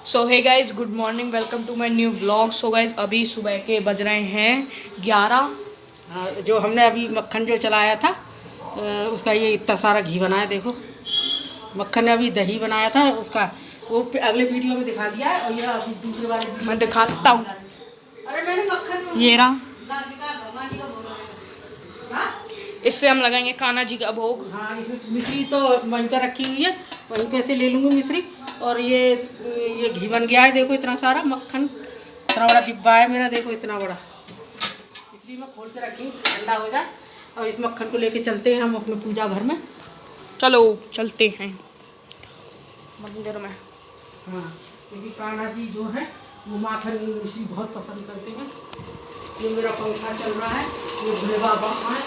So hey guys, good morning, welcome to my new blog. So guys अभी सुबह के बज रहे हैं 11। जो हमने अभी मक्खन जो चलाया था उसका ये इतना सारा घी बनाया। देखो मक्खन ने अभी दही बनाया था उसका, वो अगले वीडियो में दिखा दिया है। और ये अभी दूसरे वाले वीडियो मैं दिखाता हूँ। अरे मैंने मक्खन ये रहा, इससे हम लगाएंगे कान्हा जी का भोग। हाँ, इसमें मिश्री तो वहीं पर रखी हुई है, वहीं पे से ले लूँगी मिश्री। और ये घी बन गया है। देखो इतना सारा मक्खन, इतना बड़ा डिब्बा है मेरा, देखो इतना बड़ा। इसलिए मैं खोल के रखी हूँ, ठंडा हो जाए। और इस मक्खन को लेके चलते हैं हम अपने पूजा घर में। चलो चलते हैं मंदिर में। हाँ, क्योंकि कान्हा जी जो है वो माखन मिश्री बहुत पसंद करते हैं। ये मेरा पंखा चल रहा है, ये भोले बाबा हैं।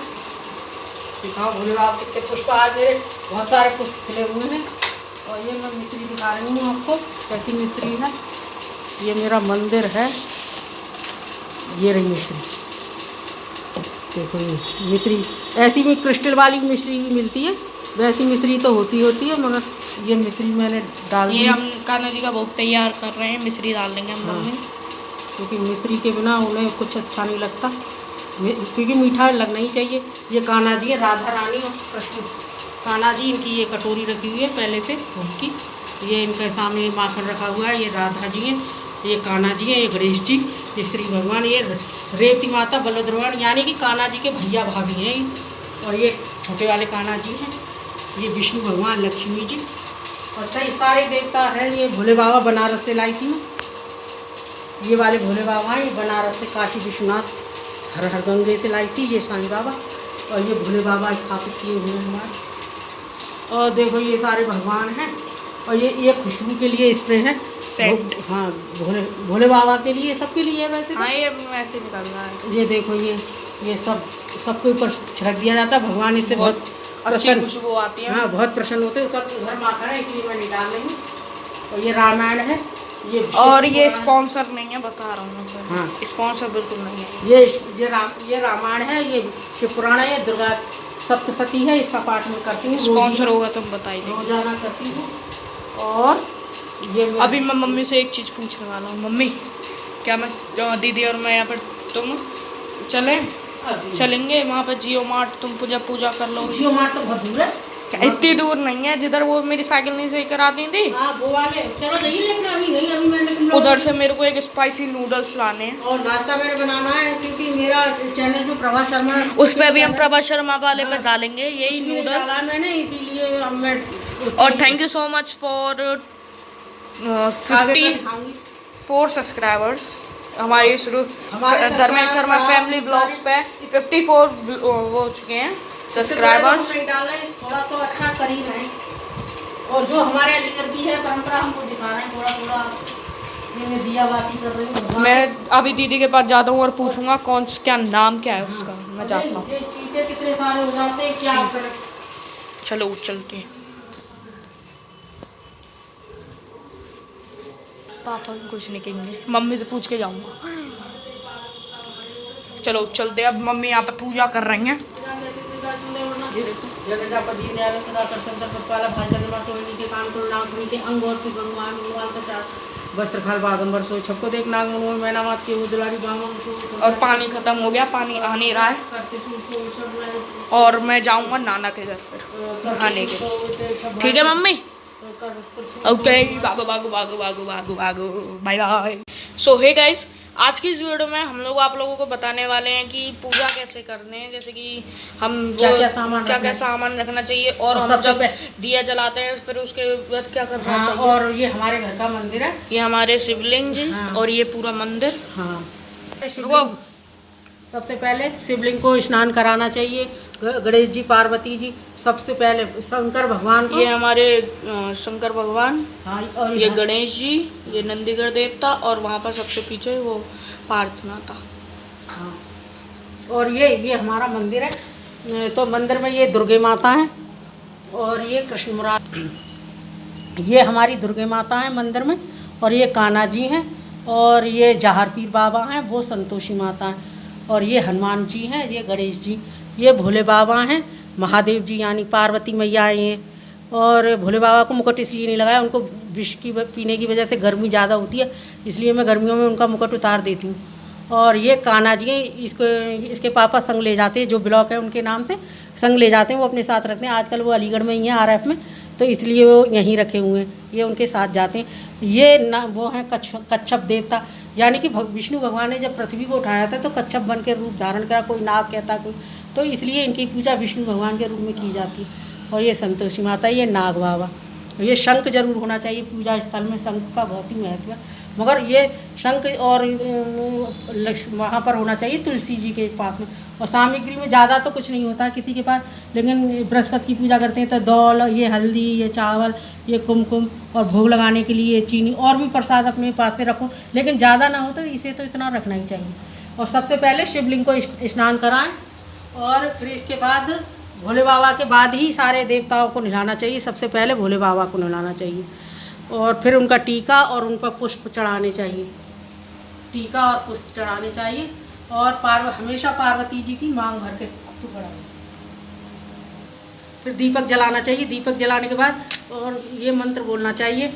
दिखाओ भोले बाबा कितने पुष्प, आज मेरे बहुत सारे पुष्प खिले हुए हैं। और ये मैं मिश्री दिखा रही हूँ आपको कैसी मिश्री है। ये मेरा मंदिर है, ये रही मिश्री। देखो ये मिश्री ऐसी भी क्रिस्टल वाली मिश्री भी मिलती है, वैसी मिश्री तो होती है, मगर ये मिश्री मैंने डाल दी। ये हम कान्हा जी का भोग तैयार कर रहे हैं, मिश्री डाल देंगे हम लोग में। क्योंकि मिश्री के बिना उन्हें कुछ अच्छा नहीं लगता, क्योंकि मीठा लगना ही चाहिए। ये कान्हा जी है, राधा रानी और कृष्ण। कान्हा जी इनकी ये कटोरी रखी हुई है पहले से भोग की। ये इनके सामने माखन रखा हुआ है। ये राधा जी हैं, ये कान्हा जी हैं, ये गणेश जी, ये श्री भगवान, ये रेवती माता, बलभद्र, यानी कि कान्हा जी के भैया भाभी हैं। और ये छोटे वाले कान्हा जी हैं, ये विष्णु भगवान, लक्ष्मी जी और सही सारे देवता हैं। ये भोले बाबा बनारस से लाई थी मैं, ये वाले भोले बाबा हैं। ये बनारस से काशी विश्वनाथ हर हर गंगे से लाई थी, ये साईं बाबा। और ये भोले बाबा स्थापित किए हुए हैं हमारे। और देखो ये सारे भगवान हैं। और ये खुशबू के लिए स्प्रे है सेट। हाँ, भोले बाबा के लिए, सबके लिए है वैसे। हाँ, ये वैसे निकल रहा है। ये देखो ये सबके ऊपर छिड़क दिया जाता है। भगवान इससे बहुत अच्छी खुशबू आती है। हाँ, बहुत प्रसन्न होते हैं। सब घर माखन है, इसलिए मैं निकाल रही हूँ। और ये रामायण है, और ये स्पॉन्सर नहीं है, बता रहा हूँ मैं। हाँ, स्पॉन्सर बिल्कुल नहीं है। ये रामायण है, ये शिव पुराण है, ये दुर्गा सप्तशती है। इसका पाठ मैं करती हूँ। स्पॉन्सर होगा तो बताइए, रोजाना करती हूँ। और ये अभी मैं मम्मी से एक चीज़ पूछने वाला हूँ। मम्मी, क्या मैं दीदी और मैं यहाँ पर तुम चलेंगे वहाँ पर जियो मार्ट? तुम पूजा कर लो। जियो मार्ट तो बहुत दूर है। इतनी दूर नहीं है, जिधर वो मेरी साइकिल नहीं सही करा दी थी। हाँ, वो वाले चलो जाइए, लेकिन अभी नहीं, अभी मैंने उधर से मेरे को एक स्पाइसी नूडल्स लाने हैं। और नाश्ता मैंने बनाना है, क्योंकि मेरा चैनल जो प्रभा शर्मा, उस पर भी हम प्रभा शर्मा वाले पे डालेंगे यही नूडल्स मैंने, इसीलिए अब मैं। और thank you so much for 54 subscribers हमारे धर्मेश शर्मा फैमिली ब्लॉग्स पे 54 हो चुके हैं सब्सक्राइबर्स। थोड़ा तो अच्छा कर ही रहे हैं। और जो हमारे लीडर की है परंपरा, हमको दिखा रहे हैं थोड़ा ये दिया बाती कर रही हूँ। मैं अभी दीदी के पास जाता हूँ और पूछूंगा क्या नाम क्या है उसका। मैं जाता हूँ। चीज़ें कितने सारे हो जाते हैं, क्या करें। चलो चलते हैं। पापा कुछ नहीं कहेंगे, मम्मी से पूछ के जाऊंगा। चलो चलते। अब मम्मी यहाँ पर पूजा कर रही हैं। वस्त्र खाल बागंबर सोई छपको देख नाग मनोहर मैना मात के उजलारी बामन। और पानी खत्म हो गया, पानी आ नहीं रहा है। और मैं जाऊंगा नाना के घर पर नहाने के। ठीक है मम्मी, ओके, भागो भागो भागो भागो भागो भागो, बाय बाय। सो हे गाइस, आज की इस वीडियो में हम लोग आप लोगों को बताने वाले हैं कि पूजा कैसे करने हैं। जैसे कि हम क्या क्या सामान रखना चाहिए, और हम जब दिया जलाते हैं फिर उसके बाद क्या करना चाहिए। और ये हमारे घर का मंदिर है, ये हमारे शिवलिंग जी। हाँ। और ये पूरा मंदिर। हाँ, सबसे पहले शिवलिंग को स्नान कराना चाहिए। गणेश जी, पार्वती जी, सबसे पहले शंकर भगवान को। ये हमारे शंकर भगवान। हाँ, और ये गणेश जी, ये नंदीगढ़ देवता, और वहाँ पर सबसे पीछे वो पार्थनाथा। हाँ, और ये हमारा मंदिर है। तो मंदिर में ये दुर्गे माता है और ये कृष्ण मुराद, ये हमारी दुर्गे माता है मंदिर में। और ये कान्हा जी हैं, और ये जहार पीर बाबा हैं, वो संतोषी माता हैं। और ये हनुमान जी हैं, ये गणेश जी, ये भोले बाबा हैं, महादेव जी यानी पार्वती मैया हैं। और भोले बाबा को मुकुट इसलिए नहीं लगाया, उनको विष की पीने की वजह से गर्मी ज़्यादा होती है, इसलिए मैं गर्मियों में उनका मुकुट उतार देती हूँ। और ये कान्हा जी हैं, इसको इसके पापा संग ले जाते हैं, जो ब्लॉक है उनके नाम से संग ले जाते हैं, वो अपने साथ रखते हैं। आजकल वो अलीगढ़ में ही हैं RF में, तो इसलिए वो यहीं रखे हुए हैं, ये उनके साथ जाते हैं। ये ना वो हैं कच्छप देवता, यानी कि विष्णु भगवान ने जब पृथ्वी को उठाया था तो कच्छप बन के रूप धारण करा, कोई नाग कहता कोई, तो इसलिए इनकी पूजा विष्णु भगवान के रूप में की जाती है। और ये संतोषी माता, ये नाग बाबा, ये शंख जरूर होना चाहिए पूजा स्थल में, शंख का बहुत ही महत्व है। मगर ये शंख और वहाँ पर होना चाहिए तुलसी जी के पास में। और सामग्री में ज़्यादा तो कुछ नहीं होता किसी के पास, लेकिन बृहस्पति की पूजा करते हैं तो दौल, ये हल्दी, ये चावल, ये कुमकुम, और भोग लगाने के लिए चीनी, और भी प्रसाद अपने पास से रखो, लेकिन ज़्यादा ना हो तो इसे तो इतना रखना ही चाहिए। और सबसे पहले शिवलिंग को स्नान कराएं, और फिर इसके बाद भोले बाबा के बाद ही सारे देवताओं को नहलाना चाहिए। सबसे पहले भोले बाबा को नहलाना चाहिए, और फिर उनका टीका और उन पर पुष्प चढ़ाने चाहिए, टीका और पुष्प चढ़ाने चाहिए। और हमेशा पार्वती जी की मांग भर के बढ़ाए। फिर दीपक जलाना चाहिए। दीपक जलाने के बाद और ये मंत्र बोलना चाहिए,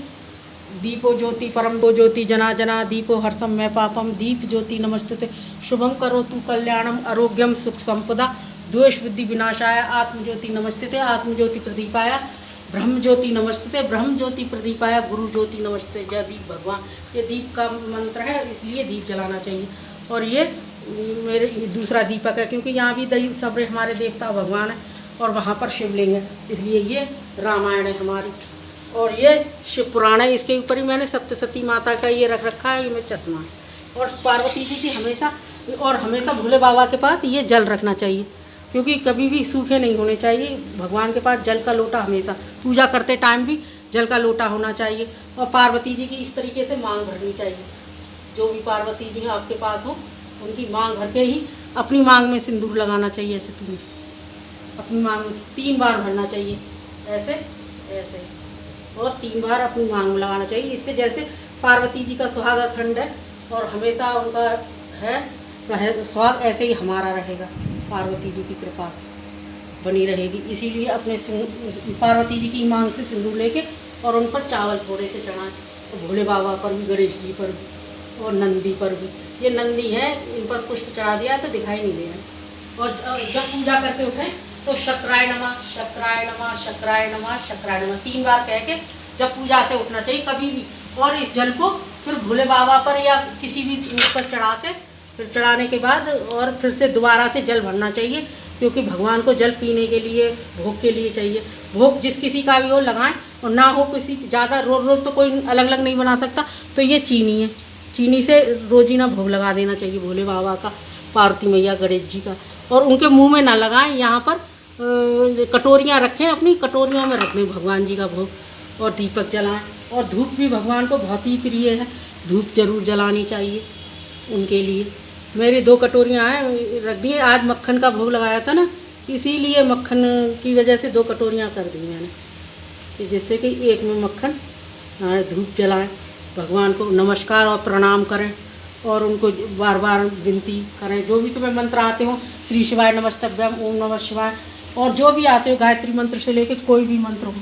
दीपो ज्योति परम दो ज्योति जना जना, दीपो हर्षम मैं पापम, दीप ज्योति नमस्तुते, शुभम करो तू कल्याणम, आरोग्यम सुख संपदा, द्वेष बुद्धि विनाशाय, आत्मज्योति नमस्ते, आत्मज्योति प्रदीपाय, ब्रह्म ज्योति नमस्ते, ब्रह्म ज्योति प्रदीपाय, गुरु ज्योति नमस्ते, जय दीप भगवान। ये दीप का मंत्र है, इसलिए दीप जलाना चाहिए। और ये मेरे दूसरा दीपक है, क्योंकि यहाँ भी दही सब हमारे देवता भगवान है, और वहाँ पर शिवलिंग है, इसलिए ये रामायण है हमारी। और ये शिव पुराण है, इसके ऊपर ही मैंने सप्तशती माता का ये रख रखा है, ये मेरा चश्मा है। और पार्वती जी की हमेशा भोले बाबा के पास ये जल रखना चाहिए, क्योंकि कभी भी सूखे नहीं होने चाहिए। भगवान के पास जल का लोटा हमेशा, पूजा करते टाइम भी जल का लोटा होना चाहिए। और पार्वती जी की इस तरीके से मांग भरनी चाहिए, जो भी पार्वती जी हैं आपके पास हो, उनकी मांग भर के ही अपनी मांग में सिंदूर लगाना चाहिए। ऐसे तुम्हें अपनी मांग में 3 बार भरना चाहिए, ऐसे ऐसे, और 3 बार अपनी मांग में लगाना चाहिए। इससे जैसे पार्वती जी का सुहाग अखंड है और हमेशा उनका है सुहाग, ऐसे ही हमारा रहेगा, पार्वती जी की कृपा बनी रहेगी। इसीलिए अपने पार्वती जी की मांग से सिंदूर लेके और उन पर चावल थोड़े से चढ़ाएं, तो भोले बाबा पर भी, गणेश जी पर भी, और नंदी पर भी। ये नंदी है, इन पर पुष्प चढ़ा दिया तो दिखाई नहीं दे रहा। और जब पूजा करके उठें तो शक्राय नमः, शक्राय नमः, शक्राय नमः, शक्राय नमः 3 बार कह के जब पूजा से उठना चाहिए कभी भी। और इस जल को फिर भोले बाबा पर या किसी भी पर चढ़ा के, फिर चढ़ाने के बाद और फिर से दोबारा से जल भरना चाहिए, क्योंकि भगवान को जल पीने के लिए, भोग के लिए चाहिए। भोग जिस किसी का भी हो लगाएं, और ना हो किसी ज़्यादा, रोज़ रोज़ तो कोई अलग अलग नहीं बना सकता, तो ये चीनी है, चीनी से रोजीना भोग लगा देना चाहिए भोले बाबा का, पार्वती मैया, गणेश जी का। और उनके मुंह में ना लगाएं, यहाँ पर कटोरियाँ रखें, अपनी कटोरियों में रख दें भगवान जी का भोग। और दीपक जलाएं, और धूप भी भगवान को बहुत ही प्रिय है, धूप जरूर जलानी चाहिए उनके लिए। मेरी 2 कटोरियाँ हैं, रख दिए। आज मक्खन का भोग लगाया था ना, इसीलिए मक्खन की वजह से 2 कटोरियाँ कर दी मैंने, कि जिससे कि एक में मक्खन, धूप जलाएं, भगवान को नमस्कार और प्रणाम करें, और उनको बार बार विनती करें। जो भी तुम्हें मंत्र आते हो, श्री शिवाय नमस्तभ्यम, ओम नमः शिवाय, और जो भी आते हो, गायत्री मंत्र से लेकर कोई भी मंत्र हो,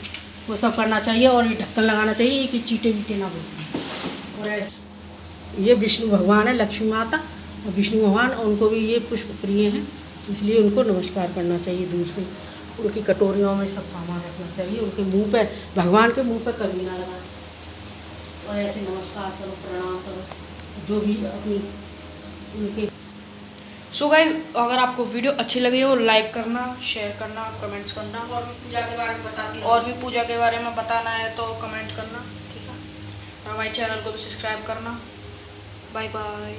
वो सब करना चाहिए। और ये ढक्कन लगाना चाहिए कि चीटे वीटे ना बोल। और ऐसे ये विष्णु भगवान है, लक्ष्मी माता और विष्णु भगवान, और उनको भी ये पुष्प प्रिय हैं, इसलिए उनको नमस्कार करना चाहिए दूर से। उनकी कटोरियों में सब सामान रखना चाहिए, उनके मुंह पे, भगवान के मुंह पे कभी ना लगाएं, और ऐसे नमस्कार करो, प्रणाम करो, जो भी अपनी उनके। सो गाइस, अगर आपको वीडियो अच्छी लगी हो, लाइक करना, शेयर करना, कमेंट्स करना, और भी पूजा के बारे में बताती हूँ, और भी पूजा के बारे में बताना है तो कमेंट करना, ठीक है। और हमारे चैनल को भी सब्सक्राइब करना। Bye bye.